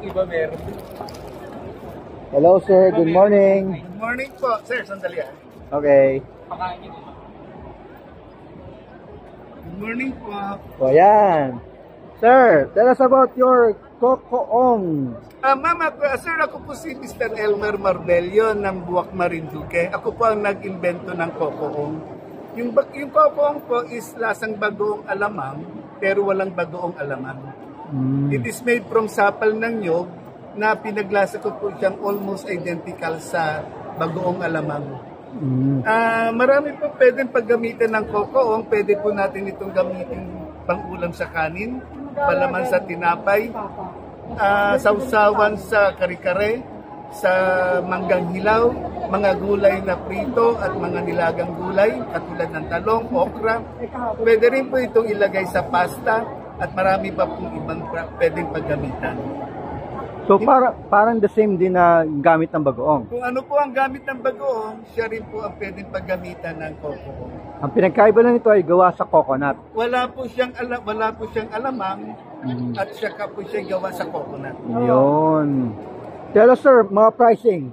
iba meron. Hello sir, good morning. Good morning po. Sir, sandali ah. Okay. Pakain niyo. Good morning po. O yan. Sir, tell us about your Cocoong. Sir, ako po si Mr. Elmer Marbello ng Buwak Marinduque. Ako po ang nag-invento ng Cocoong. Yung Cocoong po is lasang bagoong alamang, pero walang bagoong alamang. It is made from sapal ng nyog na pinaglasa ko po siyang almost identical sa bagoong alamang. Marami po pwedeng paggamitan ng Cocoong. Pwede po natin itong gamitin pang-ulam sa kanin, palaman sa tinapay, sausawan sa kare-kare, sa manggang hilaw, mga gulay na prito at mga nilagang gulay katulad ng talong, okra. Pwede rin po itong ilagay sa pasta at marami pa pong ibang pwedeng paggamitan. So parang the same din na gamit ng bagoong. Kung ano po ang gamit ng bagoong, siya rin po ang pwedeng paggamitan ng Cocoong. Ang pinagkaiba lang ito ay gawa sa coconut. Wala po siyang alamang at saka po siya gawa sa coconut. Yun. Tell us sir, mga pricing.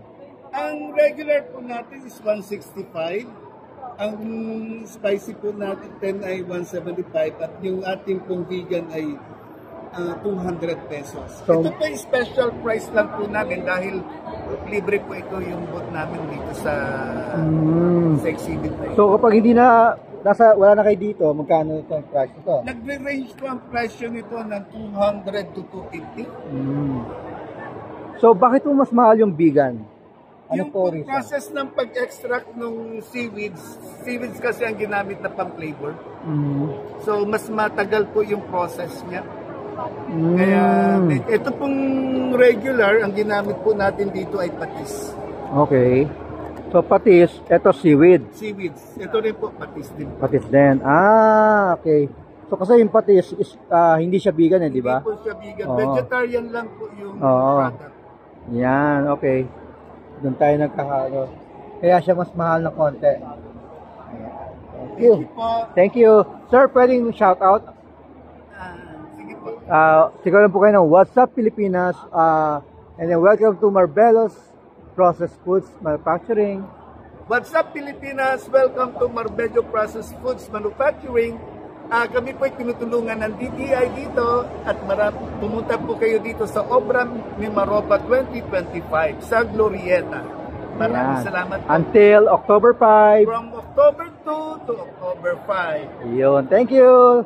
Ang regular po natin is 165. Ang spicy po natin ay 175 at yung ating pong vegan ay 200 pesos. So, ito po yung special price lang po namin dahil libre po ito yung booth namin dito sa exhibit na ito. So kapag hindi na wala na kayo dito, magkano ito ang price nito? Nagre-range po ang presyo nito ng 200 to 250. So bakit po mas mahal yung vegan? Ano Yung po reason? process ng pag-extract ng seaweeds kasi ang ginamit na pang-flavor. So mas matagal po yung process niya. Kaya ito pong regular, ang ginamit po natin dito ay patis. Okay. So patis, ito seaweed. Seaweeds. Ito rin po patis din. Patis din. Okay. So kasi yung patis is hindi siya vegan di ba? Hindi po siya vegan. Vegetarian lang po yung product. Yan, okay. Doon tayo nagkakalo. Kaya siya mas mahal na konti. Thank you. Thank you. Sir, pwedeng shout out? Sige po. Siguro po kayo ng What's Up Pilipinas. And then welcome to Marbello's Processed Foods Manufacturing. What's up Pilipinas? Welcome to Marbello Processed Foods Manufacturing. Kami po ay tinutulungan ng DTI dito at pumunta po kayo dito sa Obram ni Maropa 2025 sa Glorieta. Maraming salamat po. Until October 5. From October 2 to October 5. Yun. Thank you.